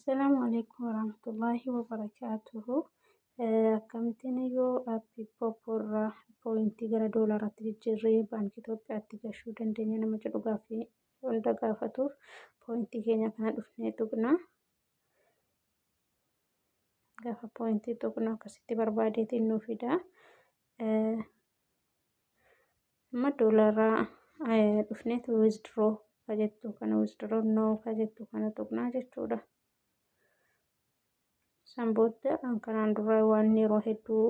السلام عليكم ورحمة الله وبركاته. كمتين يو أبي بوبورا بوينتي غير دولار تجري بانك توبي أتجاشو دندنيا نمجلو غافي ولدا غافتو بوينتي كينيا كانت افني تبنا غافا بوينتي تبنا كسيتي بربادي تنو فيدا ما دولارا افني تو ويزدرو كجتو كان ويزدرو نو كجتو كان تبنا جتودا Samboota kanaan dura waan yeroo hedduu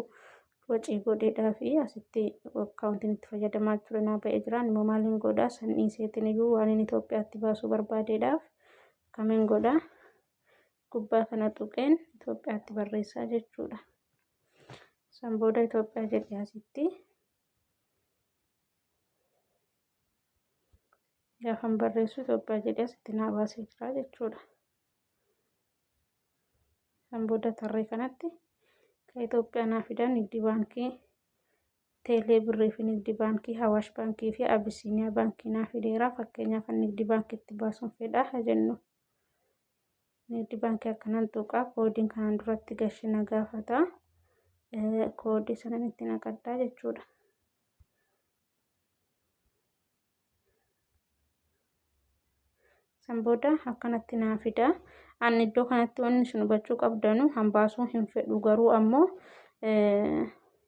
wacii godheedhaa fi asitti akkaawuntiin itti fayyadamaa ture naa ba'ee jiraan immoo maaliin godhaa sanniin seetiin iyyuu waan inni Itoophiyaatti baasuu barbaadeedhaaf kamiin godhaa gubbaa kana tuqeen Itoophiyaatti barreessaa jechuudha. Sambooda Itoophiyaa jedhee asitti gaafan barreessu Itoophiyaa jedhee asitti naa baasee jira jechuudha. Sambooda tarree kanatti kan Itoophiyaa naa fidan Nigdi baankii, Teelee birrii fi Nigdi baankii, Hawaash baankii fi Abisiiniyaa baankii naa fideera. Fakkeenyaaf Nigdi baankiitti baasuun fedha haa jennu. Nigdi baankii akkanaan tuqaa koodiin kanaan duratti gashee na gaafata. Koodii sanan itti naqadhaa jechuudha. Sambooda akkanatti naa fida. Ani iddoo kanatti wanni isin hubachuu qabdanu hambaasuu hin fedhu garuu ammoo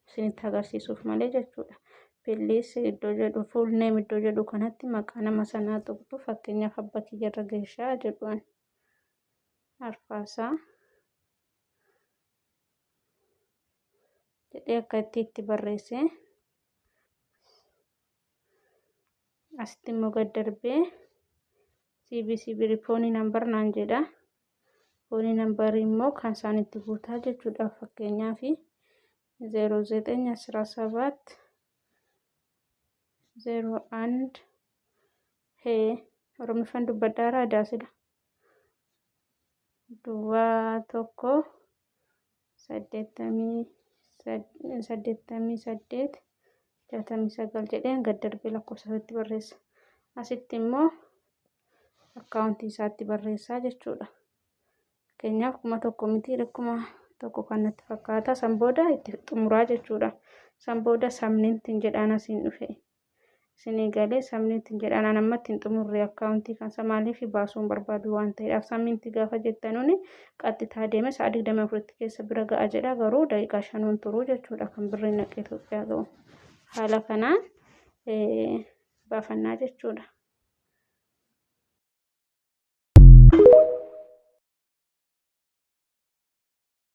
isinitti agarsiisuuf malee jechuudha. Please iddoo jedhu full name iddoo jedhu kanatti maqaa nama sanaa tuqtu fakkeenyaaf Abbaa Kiyyarra Geeshaa jedhuun Arfaasaa jedhee akka itti barreesse asitti immoo gad darbee CBC birifoonii nambar naan jedha. Foonii nambarii immoo kan isaan itti guutaa jechuudha. Fakkeenyaaf 0917 01 Oromiffaan dubbadhaa raadaa sida duwwaa tokko 88 69 jedheen gad darbee lakkoofsa itti barreessa. Asitti immoo akkaawuntii isaatti barreessaa jechuudha. Keenyaaf 1,000 miti 1,000 kanatti fakkaata. Sambooda itti xumuraa jechuudha. Sambooda sabniin jedhaan asiin dhufe. Isinii galee sabniin jedhaan ammatti hin xumurre akkaawuntii kan maaliif baasuun barbaadu waan ta'eedhaaf sabniin gaafa jettanuuni qaxxitaa deeme sa'a 24 keessa bira ga'a jedha garuu daqiiqaa 5 turuu jechuudha kan birriin naqee Itoophiyaa ga'u. Haala kanaan baafannaa jechuudha.